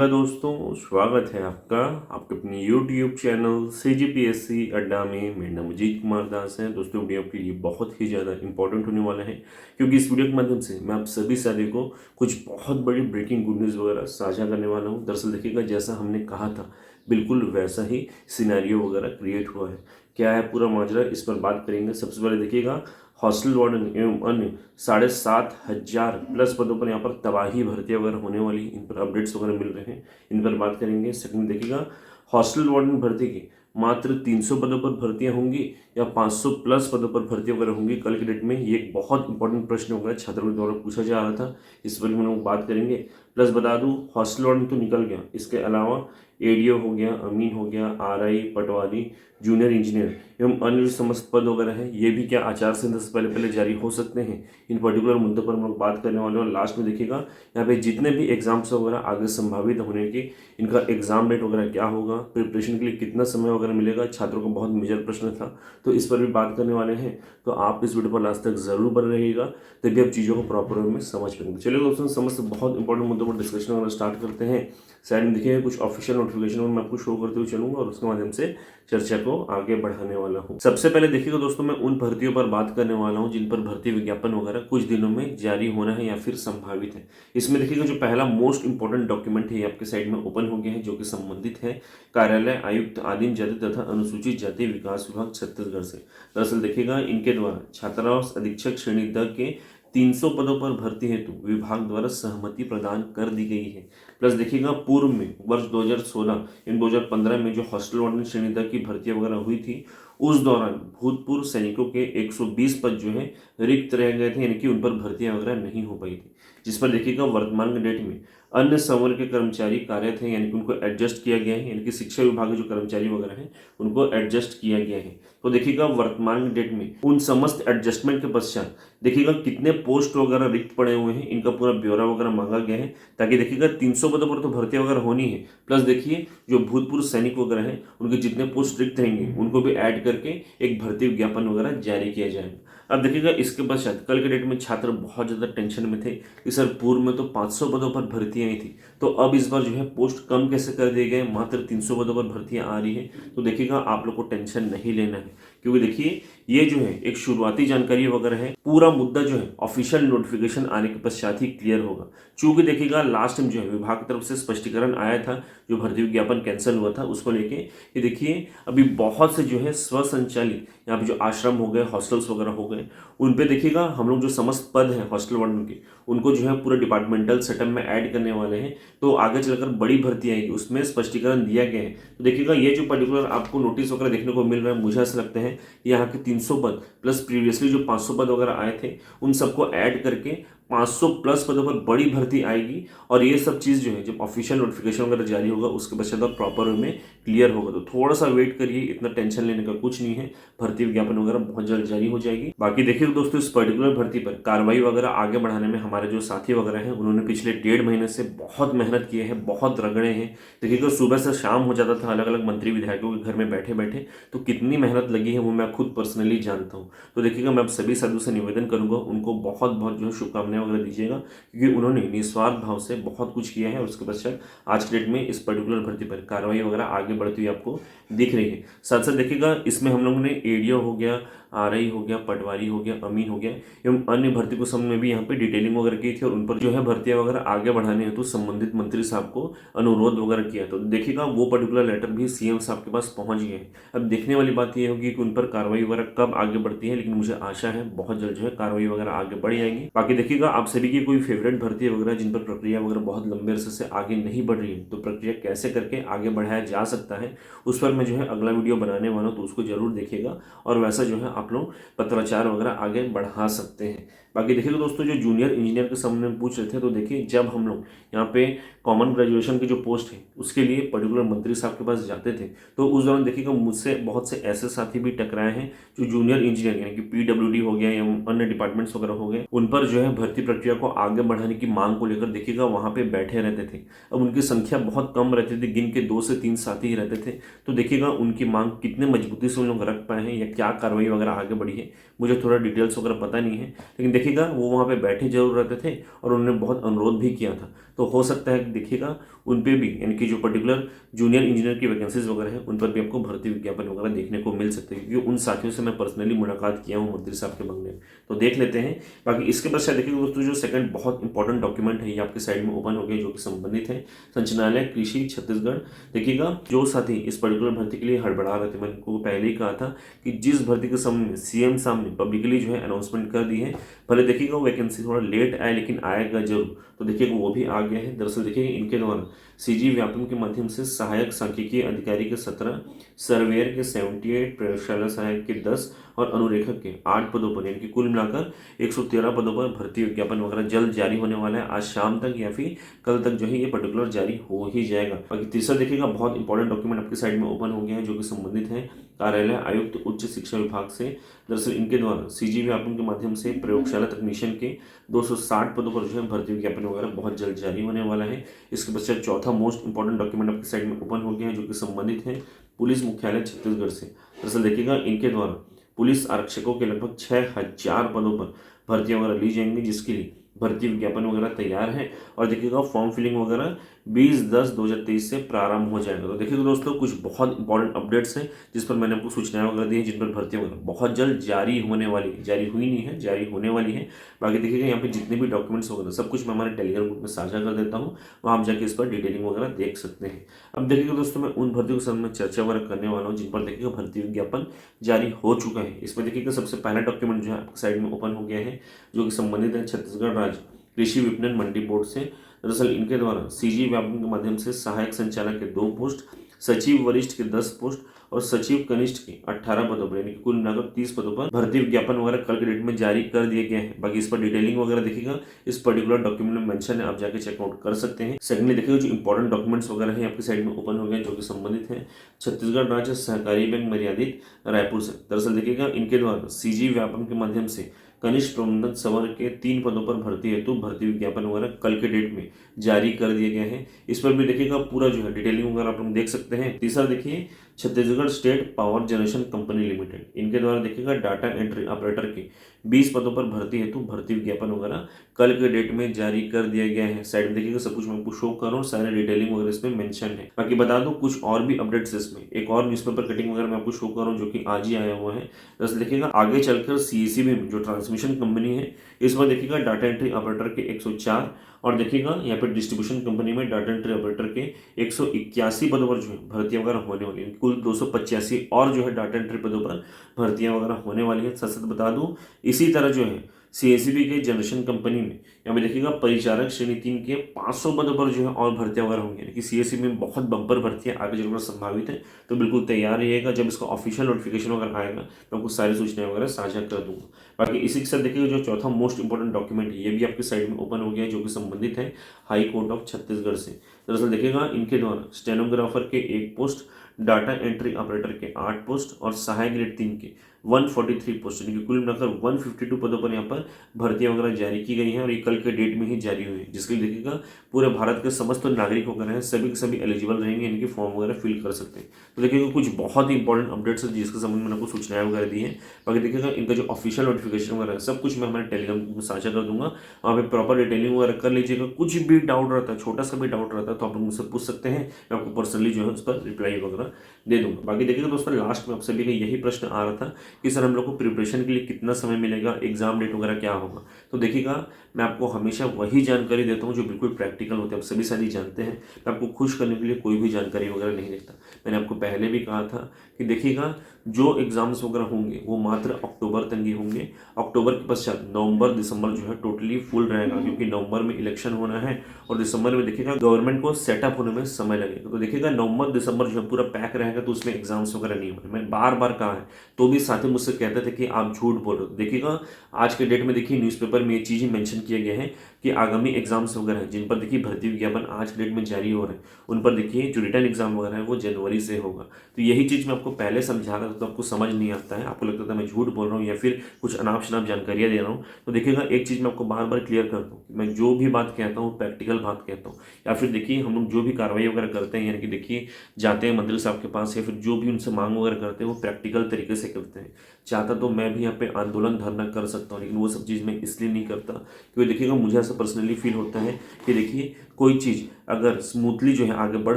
देखिएगा दोस्तों, स्वागत है आपका आपके अपने YouTube चैनल CGPSC अड्डा में। मेरा नाम अजीत कुमार दास है। दोस्तों वीडियो आपके लिए बहुत ही ज़्यादा इंपॉर्टेंट होने वाला है, क्योंकि इस वीडियो के माध्यम से मैं आप सभी साथी को कुछ बहुत बड़ी ब्रेकिंग गुड न्यूज़ वगैरह साझा करने वाला हूँ। दरअसल देखिएगा, जैसा हमने कहा था बिल्कुल वैसा ही सिनेरियो वगैरह क्रिएट हुआ है। क्या है पूरा माजरा, इस पर बात करेंगे। सबसे पहले देखिएगा, हॉस्टल वार्डन एवं अन्य 7,500 प्लस पदों पर यहाँ पर तबाही भर्ती वगैरह होने वाली, इन पर अपडेट्स वगैरह मिल रहे हैं, इन पर बात करेंगे। सेकंड देखिएगा, हॉस्टल वार्डन भर्ती की मात्र 300 पदों पर भर्तियां होंगी या 500 प्लस पदों पर भर्ती वगैरह होंगी कल के डेट में। ये एक बहुत इंपॉर्टेंट प्रश्न होगा, छात्रों के द्वारा पूछा जा रहा था, इस पर भी हम लोग बात करेंगे। प्लस बता दूं, हॉस्टल वार्डन तो निकल गया, इसके अलावा एडीओ हो गया, अमीन हो गया, आरआई, पटवारी, जूनियर इंजीनियर एवं अन्य समस्त पद वगैरह हैं, ये भी क्या आचार संहिता से पहले पहले जारी हो सकते हैं। इन पर्टिकुलर मुद्दों पर हम लोग बात करने वाले हैं। और लास्ट में देखिएगा, यहाँ पे जितने भी एग्जाम्स वगैरह आगे संभावित होने की, इनका एग्जाम डेट वगैरह क्या होगा, प्रिपरेशन के लिए कितना समय वगैरह मिलेगा, छात्रों का बहुत मेजर प्रश्न था, तो इस पर भी बात करने वाले हैं। तो आप इस वीडियो पर लास्ट तक जरूर बने रहिएगा, तभी आप चीज़ों को प्रॉपर वे में समझ पाएंगे। चलिए दोस्तों, समस्त बहुत इंपॉर्टेंट मुद्दों पर डिस्कशन वगैरह स्टार्ट करते हैं। साइड में देखिए कुछ ऑफिशियल नोटिफिकेशन मैं आपको शो करते हुए चलूंगा और उसके माध्यम से चर्चा को आगे बढ़ाने वाला हूं। सबसे पहले देखिएगा दोस्तों, मैं उन भर्तियों पर बात करने वाला हूं जिन पर भर्ती विज्ञापन वगैरह कुछ दिनों में जारी होना है या फिर संभावित है। इसमें देखिएगा, जो पहला मोस्ट इंपॉर्टेंट डॉक्यूमेंट है ये आपके साइड में ओपन हो गया है, जो कि संबंधित है कार्यालय आयुक्त आदिम जाति तथा अनुसूचित जाति विकास विभाग छत्तीसगढ़ से। दरअसल देखिएगा, इनके द्वारा छात्रावास अधीक्षक श्रेणी द के 300 पदों पर भर्ती हेतु विभाग द्वारा सहमति प्रदान कर दी गई है। प्लस देखिएगा, पूर्व में वर्ष 2016 एवं 2015 में जो हॉस्टल वार्डन श्रेणी तक की भर्तियां वगैरह हुई थी, उस दौरान भूतपूर्व सैनिकों के 120 पद जो है रिक्त रह गए थे, यानी कि उन पर भर्तियां वगैरह नहीं हो पाई थी। जिस पर देखिएगा, वर्तमान के डेट में अन्य संवर्ग के कर्मचारी कार्यरत हैं, यानी कि उनको एडजस्ट किया गया है, यानी कि शिक्षा विभाग के जो कर्मचारी वगैरह हैं उनको एडजस्ट किया गया है। तो देखिएगा, वर्तमान के डेट में उन समस्त एडजस्टमेंट के पश्चात देखिएगा कितने पोस्ट वगैरह रिक्त पड़े हुए हैं, इनका पूरा ब्यौरा वगैरह मांगा गया है, ताकि देखिएगा 300 पदों पर तो भर्तियां वगैरह होनी है। प्लस देखिए, जो भूतपूर्व सैनिक वगैरह हैं उनके जितने पोस्ट रिक्त रहेंगे उनको भी ऐड करके एक भर्ती विज्ञापन वगैरह जारी किया जाएगा। अब देखिएगा, इसके पश्चात कल के डेट में छात्र बहुत ज़्यादा टेंशन में थे कि सर पूर्व में तो 500 पदों पर भर्तियां आई थी, तो अब इस बार जो है पोस्ट कम कैसे कर दिए गए, मात्र 300 पदों पर भर्तियां आ रही है। तो देखिएगा, आप लोग को टेंशन नहीं लेना है, क्योंकि देखिए ये जो है एक शुरुआती जानकारी वगैरह है, पूरा मुद्दा जो है ऑफिशियल नोटिफिकेशन आने के पश्चात ही क्लियर होगा। चूंकि देखिएगा, लास्ट टाइम जो है विभाग की तरफ से स्पष्टीकरण आया था, जो भर्ती विज्ञापन कैंसिल हुआ था उसको लेके, ये देखिए अभी बहुत से जो है स्वसंचालित यहाँ पे जो आश्रम हो गए, हॉस्टल्स वगैरह हो गए, उन पे देखिएगा हम लोग जो समस्त पद हैं हॉस्टल वार्डन के, उनको जो है पूरा डिपार्टमेंटल सेटअप में ऐड करने वाले हैं। तो आगे चलकर बड़ी भर्ती आएगी, उसमें स्पष्टीकरण दिया गया है। तो देखिएगा, ये जो पर्टिकुलर आपको नोटिस वगैरह देखने को मिल रहा है, मुझे ऐसा लगता है यहाँ के 300 पद प्लस प्रीवियसली जो 500 पद वगैरह आए थे, उन सबको ऐड करके 500 प्लस पदों पर बड़ी भर्ती आएगी। और ये सब चीज़ जो है जब ऑफिशियल नोटिफिकेशन वगैरह जारी होगा उसके पश्चात प्रॉपर वे में क्लियर होगा। तो थोड़ा सा वेट करिए, इतना टेंशन लेने का कुछ नहीं है, भर्ती विज्ञापन वगैरह बहुत जल्द जारी हो जाएगी। बाकी देखिए दोस्तों, इस पर्टिकुलर भर्ती पर कार्रवाई वगैरह आगे बढ़ाने में हमारे जो साथी वगैरह हैं उन्होंने पिछले 1.5 महीने से बहुत मेहनत की है, बहुत रगड़े हैं। देखिएगा, सुबह से शाम हो जाता था अलग अलग मंत्री विधायकों के घर में बैठे बैठे, तो कितनी मेहनत लगी है वो मैं खुद पर्सनली जानता हूँ। तो देखिएगा, मैं अब सभी साथियों से निवेदन करूंगा, उनको बहुत बहुत जो है शुभकामनाएं वगैरह दीजिएगा, क्योंकि उन्होंने निस्वार्थ भाव से बहुत कुछ किया है। और उसके पश्चात आज के डेट में इस पर्टिकुलर भर्ती पर कार्रवाई वगैरह आगे बढ़ती हुई आपको दिख रही है। साथ साथ देखिएगा, इसमें हम लोगों ने एडीओ हो गया, आरआई हो गया, पटवारी हो गया, अमीन हो गया एवं अन्य भर्ती को संबंध में भी यहाँ पे डिटेलिंग वगैरह की थी, और उन पर जो है भर्तियां वगैरह आगे बढ़ाने हेतु संबंधित मंत्री साहब को अनुरोध वगैरह किया। तो देखिएगा, वो पर्टिकुलर लेटर भी सीएम साहब के पास पहुंच गए हैं। अब देखने वाली बात यह होगी कि उन पर कार्रवाई वगैरह कब आगे बढ़ती है, लेकिन मुझे आशा है बहुत जल्द जो है कार्रवाई वगैरह आगे बढ़ जाएगी। बाकी देखिएगा, आप सभी की कोई फेवरेट भर्ती वगैरह जिन पर प्रक्रिया वगैरह बहुत लंबे अरसे से आगे नहीं बढ़ रही है, तो प्रक्रिया कैसे करके आगे बढ़ाया जा सकता है, उस पर मैं जो है अगला वीडियो बनाने वाला हूँ, तो उसको जरूर देखिएगा और वैसा जो है आप लोग पत्राचार वगैरह आगे बढ़ा सकते हैं। बाकी देखिएगा दोस्तों, जो जूनियर इंजीनियर के संबंध में पूछ रहे थे, तो देखिए जब हम लोग यहाँ पे कॉमन ग्रेजुएशन की जो पोस्ट है उसके लिए पर्टिकुलर मंत्री साहब के पास जाते थे, तो उस दौरान देखिएगा मुझसे बहुत से ऐसे साथी भी टकराए हैं जो जूनियर इंजीनियर यानी कि पीडब्ल्यूडी हो गया या अन्य अन्य डिपार्टमेंट्स वगैरह हो गए, उन पर जो है भर्ती प्रक्रिया को आगे बढ़ाने की मांग को लेकर देखिएगा वहां पे बैठे रहते थे। अब उनकी संख्या बहुत कम रहती थी, गिन के 2 से 3 साथी ही रहते थे। तो देखिएगा उनकी मांग कितने मजबूती से उन लोग रख पाए हैं या क्या कार्रवाई वगैरह आगे बढ़ी है, मुझे थोड़ा डिटेल्स वगैरह पता नहीं है, लेकिन देखिएगा वो वहाँ पे बैठे जरूर रहते थे और उन्होंने बहुत अनुरोध भी किया था। तो हो सकता है कि देखिएगा उन पे भी, यानी कि जो पर्टिकुलर जूनियर इंजीनियर की वैकेंसीज वगैरह है उन पर भी आपको भर्ती विज्ञापन वगैरह देखने को मिल सकते हैं, क्योंकि उन साथियों से मैं पर्सनली मुलाकात किया हूँ मंत्री साहब के बंगले में। तो देख लेते हैं। बाकी इसके पश्चात देखिएगा दोस्तों, जो सेकंड बहुत इंपॉर्टेंट डॉक्यूमेंट है ये आपके साइड में ओपन हो गया, जो कि संबंधित है संचालनालय कृषि छत्तीसगढ़। देखिएगा जो साथी इस पर्टिकुलर भर्ती के लिए हड़बड़ा रहे थे, मैंने उनको पहले ही कहा था कि जिस भर्ती के संबंध में सीएम साहब ने पब्लिकली जो है अनाउंसमेंट कर दी है, भले देखिएगा वो वैकेंसी थोड़ा लेट आए लेकिन आएगा जरूर। तो देखिएगा वो भी आ गया है। दरअसल देखिए इनके द्वारा सीजी व्यापम के माध्यम से सहायक सांख्यिकीय अधिकारी के 17, सर्वेयर के 78, प्रयोगशाला सहायक के 10 और अनुरेखक के 8 पदों पर, यानी कि कुल मिलाकर 113 पदों पर भर्ती विज्ञापन वगैरह जल्द जारी होने वाला है। आज शाम तक या फिर कल तक जो है ये पर्टिकुलर जारी हो ही जाएगा। बाकी तीसरा देखिएगा बहुत इंपॉर्टेंट डॉक्यूमेंट आपके साइड में ओपन हो गया है, जो कि संबंधित है कार्यालय आयुक्त उच्च शिक्षा विभाग से। दरअसल इनके द्वारा सीजी व्यापम के माध्यम से प्रयोगशाला तकनीशियन के 260 पदों पर जो है भर्ती विज्ञापन वगैरह बहुत जल्द जारी होने वाला है। इसके पश्चात चौथा मोस्ट इंपॉर्टेंट डॉक्यूमेंट आपके साइड में ओपन हो गया है, जो कि संबंधित है पुलिस मुख्यालय छत्तीसगढ़ से। दरअसल देखिएगा इनके द्वारा पुलिस आरक्षकों के लगभग 6000 पदों पर भर्ती वगैरह ली जाएंगी, जिसके लिए भर्ती विज्ञापन वगैरह तैयार है। और देखिएगा फॉर्म फिलिंग वगैरह 20/10/2023 से प्रारंभ हो जाएगा। तो देखिएगा दोस्तों कुछ बहुत इंपॉर्टेंट अपडेट्स हैं जिस पर मैंने आपको सूचनाएं वगैरह दी है, जिन पर भर्ती वगैरह बहुत जल्द जारी होने वाली, जारी हुई नहीं है, जारी होने वाली है। बाकी देखिएगा यहाँ पे जितने भी डॉक्यूमेंट्स वगैरह सब कुछ मैं हमारे टेलीग्राम ग्रुप में साझा कर देता हूँ, वहाँ आप जाके इस पर डिटेलिंग वगैरह देख सकते हैं। अब देखिएगा दोस्तों मैं उन भर्तियों के संबंध में चर्चा वगैरह करने वाला हूँ जिन पर देखिएगा भर्ती विज्ञापन जारी हो चुका है। इसमें देखिएगा सबसे पहला डॉक्यूमेंट जो है आपके साइड में ओपन हो गया है, जो कि संबंधित है छत्तीसगढ़ राज्य कृषि विपणन मंडी बोर्ड से। दरअसल इनके द्वारा सीजी व्यापम के माध्यम से सहायक संचालक के 2 पोस्ट, सचिव वरिष्ठ के 10 पोस्ट और सचिव कनिष्ठ के 18 पदों पर, यानी कि कुल मिलाकर 30 पदों पर भर्ती विज्ञापन वगैरह कल के डेट में जारी कर दिए गए हैं। बाकी इस पर डिटेलिंग वगैरह देखिएगा इस पर्टिकुलर डॉक्यूमेंट में मेंशन है, आप जाके चेकआउट कर सकते हैं। सेकंडली देखिएगा जो इंपॉर्टेंट डॉक्यूमेंट्स वगैरह है आपकी साइड में ओपन हो गए, जो कि संबंधित है छत्तीसगढ़ राज्य सहकारी बैंक मर्यादित रायपुर से। दरअसल देखिएगा इनके द्वारा सीजी व्यापम के माध्यम से कनिष्ठ प्रबंधक संवर्ग के 3 पदों पर भर्ती हेतु भर्ती विज्ञापन वगैरह कल के डेट में जारी कर दिए गए हैं। इस पर भी देखिएगा पूरा जो है डिटेलिंग वगैरह आप लोग देख सकते हैं। तीसरा देखिए Chhattisgarh state power generation company limited, इनके द्वारा देखिएगा डाटा एंट्री ऑपरेटर के 20 पदों पर भर्ती हेतु भर्ती विज्ञापन वगैरह कल के डेट में जारी कर दिया गया है। साइड में देखिएगा सब कुछ मैं आपको शो कर रहा हूँ, सारे डिटेलिंग वगैरह इसमें मेंशन है। बाकी बता दूं कुछ और भी अपडेट्स इसमें, एक और न्यूज़पेपर कटिंग वगैरह मैं आपको शो कर रहा हूँ जो कि आज ही आया हुआ है। बस देखिएगा आगे चलकर सीईसी में जो ट्रांसमिशन कंपनी है इसमें देखिएगा डाटा एंट्री ऑपरेटर के 104 और देखिएगा यहाँ पे डिस्ट्रीब्यूशन कंपनी में डाटा एंट्री ऑपरेटर के 181 पदों पर जो है भर्तियां वगैरह होने वाली है। कुल 285 और जो है डाटा एंट्री पदों पर भर्तियां वगैरह होने वाली है। सच बता दूं इसी तरह जो है सीएसबी के जनरेशन कंपनी में यहाँ पे देखिएगा परिचारक श्रेणी 3 के 500 पदों पर जो है और भर्तियां वगैरह होंगी, यानी कि सीएसबी में बहुत बम्पर भर्तियां आगे चलकर संभावित है। तो बिल्कुल तैयार रहिएगा, जब इसका ऑफिशियल नोटिफिकेशन वगैरह आएगा तो आपको सारी सूचनाएं वगैरह साझा कर दूंगा। बाकी इसी के साथ देखिएगा जो चौथा मोस्ट इंपॉर्टेंट डॉक्यूमेंट है ये भी आपके साइड में ओपन हो गया है, जो कि संबंधित है हाई कोर्ट ऑफ छत्तीसगढ़ से। दरअसल देखिएगा इनके द्वारा स्टेनोग्राफर के 1 पोस्ट, डाटा एंट्री ऑपरेटर के 8 पोस्ट और सहायक ग्रेड 3 के 143 पोस्ट, यानी कि कुल मिलाकर 152 पदों पर यहाँ पर भर्तियां वगैरह जारी की गई हैं और ये कल के डेट में ही जारी हुई है, जिसके लिए देखिएगा पूरे भारत के समस्त नागरिक वगैरह हैं सभी के सभी एलिजिबल रहेंगे, इनके फॉर्म वगैरह फिल कर सकते हैं। तो देखिएगा कुछ बहुत ही इंपॉर्टेंट अपडेट्स है जिसके संबंध में आपको सूचनाएं वगैरह दी है। बाकी देखिएगा इनका जो ऑफिशियल नोटिफिकेशन वगैरह सब कुछ मैं हमारे टेलीग्राम में साझा कर दूंगा, वहाँ पे प्रॉपर डिटेलिंग वगैरह कर लीजिएगा। कुछ भी डाउट रहता है, छोटा सा भी डाउट रहता है तो आप लोग मुझसे पूछ सकते हैं, मैं आपको पर्सनली जो है उस पर रिप्लाई वगैरह दे दूंगा। बाकी देखिएगा दोस्तों लास्ट में आप सभी का यही प्रश्न आ रहा था कि सर हम लोग को प्रिपरेशन के लिए कितना समय मिलेगा, एग्जाम डेट वगैरह क्या होगा। तो देखिएगा मैं आपको हमेशा वही जानकारी देता हूँ जो बिल्कुल प्रैक्टिकल होते हैं, आप सभी सारी जानते हैं। मैं आपको खुश करने के लिए कोई भी जानकारी वगैरह नहीं देता। मैंने आपको पहले भी कहा था कि देखिएगा जो एग्जाम्स वगैरह होंगे वो मात्र अक्टूबर तक ही होंगे। अक्टूबर के पश्चात नवंबर दिसंबर जो है टोटली फुल रहेगा, क्योंकि नवंबर में इलेक्शन होना है और दिसंबर में देखिएगा गवर्नमेंट को सेटअप होने में समय लगेगा। तो देखिएगा नवंबर दिसंबर जो है पूरा पैक रहेगा, तो उसमें एग्जाम्स वगैरह नहीं होंगे। मैं बार बार कहा है तो भी साथी मुझसे कहते थे कि आप झूठ बोल रहे हो। देखिएगा आज के डेट में देखिए न्यूज़पेपर में ये चीज़ ही मेंशन किया गया है कि आगामी एग्जाम्स वगैरह हैं जिन पर देखिए भर्ती विज्ञापन आज के डेट में जारी हो रहे हैं, उन पर देखिए जो रिटर्न एग्जाम वगैरह है वो जनवरी से होगा। तो यही चीज़ मैं आपको पहले समझा रहा था, तो आपको समझ नहीं आता है, आपको लगता था मैं झूठ बोल रहा हूँ या फिर कुछ अनाप शनाप जानकारियाँ दे रहा हूँ। तो देखिएगा एक चीज़ मैं आपको बार बार क्लियर करता हूँ, मैं जो भी बात कहता हूँ प्रैक्टिकल बात कहता हूँ। या फिर देखिए हम लोग जो भी कार्रवाई वगैरह करते हैं, यानी कि देखिए जाते हैं मंत्री साहब के पास या फिर जो भी उनसे मांग वगैरह करते हैं वो प्रैक्टिकल तरीके से करते हैं। चाहता तो मैं भी यहाँ पे आंदोलन धरना कर सकता हूँ, लेकिन वो सब चीज़ मैं इसलिए नहीं करता क्योंकि देखिएगा मुझे ऐसा पर्सनली फील होता है कि देखिए कोई चीज़ अगर स्मूथली जो है आगे बढ़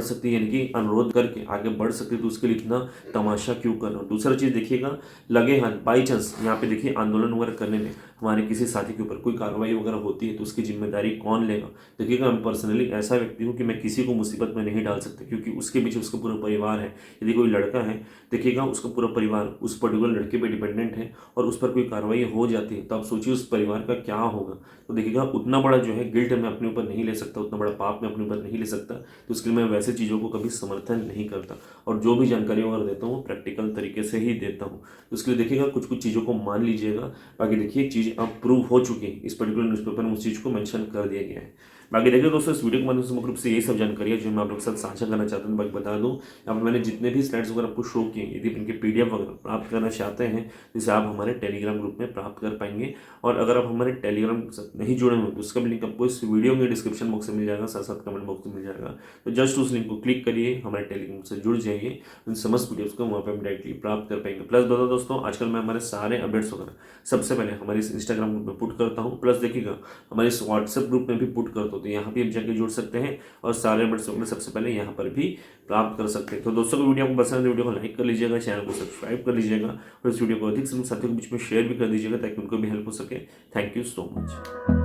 सकती है, यानी कि अनुरोध करके आगे बढ़ सकती है, तो उसके लिए इतना तमाशा क्यों करना। दूसरा चीज़ देखिएगा लगे हाथ बाई चांस यहाँ पे देखिए आंदोलन वगैरह करने में हमारे किसी साथी के ऊपर कोई कार्रवाई वगैरह होती है तो उसकी जिम्मेदारी कौन लेगा। देखिएगा मैं पर्सनली ऐसा व्यक्ति हूँ कि मैं किसी को मुसीबत में नहीं डाल सकता, क्योंकि उसके पीछे उसका पूरा परिवार है। यदि कोई लड़का है देखिएगा उसका पूरा परिवार उस पर्टिकुलर लड़के पे डिपेंडेंट है और उस पर कोई कार्रवाई हो जाती है तो आप सोचिए उस परिवार का क्या होगा। तो देखिएगा उतना बड़ा जो है गिल्ट मैं अपने ऊपर नहीं ले सकता, उतना बड़ा पाप मैं अपने ऊपर नहीं ले सकता, तो इसके लिए मैं वैसे चीज़ों को कभी समर्थन नहीं करता। और जो भी जानकारी वगैरह देता हूँ प्रैक्टिकल तरीके से ही देता हूँ। तो इसके लिए देखिएगा कुछ कुछ चीज़ों को मान लीजिएगा। बाकी देखिए चीज़ अब प्रूव हो चुकी है, इस पर्टिकुलर न्यूज़पेपर में उस चीज़ को मेंशन कर दिया गया है। बाकी देखिए दोस्तों इस वीडियो के माध्यम से मुख्य रूप से यही सब जानकारी है जो मैं आप लोग के साथ साझा करना चाहता हूँ। बाकी बता दूँ यहाँ पर मैंने जितने भी स्लाइड्स वगैरह आपको शो किए, यदि इनके PDF वगैरह प्राप्त करना चाहते हैं जिसे आप हमारे टेलीग्राम ग्रुप में प्राप्त कर पाएंगे। और अगर आप हमारे टेलीग्राम के साथ नहीं जुड़े हुए तो उसका भी लिंक आपको इस वीडियो में डिस्क्रिप्शन बॉक्स में मिल जाएगा, साथ साथ कमेंट बॉक्स में मिल जाएगा। तो जस्ट उस लिंक को क्लिक करिए, हमारे टेलीग्राम से जुड़ जाइए, उन समस्त वीडियोस को वहाँ पर हम डायरेक्टली प्राप्त कर पाएंगे। प्लस बता दोस्तों आजकल मैं हमारे सारे अपडेट्स वगैरह सबसे पहले हमारे इस इंस्टाग्राम ग्रुप में पुट करता हूँ, प्लस देखिएगा हमारे इस व्हाट्सएप ग्रुप में भी पुट करता हूँ, तो यहाँ भी आप जाकर जुड़ सकते हैं और सारे अपडेट्स वगैरह सबसे पहले यहाँ पर भी प्राप्त कर सकते हैं। तो दोस्तों को वीडियो आपको पसंद है, वीडियो को लाइक कर लीजिएगा, चैनल को सब्सक्राइब कर लीजिएगा और इस वीडियो को अधिक से अधिक साथियों के बीच में शेयर भी कर दीजिएगा ताकि उनको भी हेल्प हो सके। Thank you so much.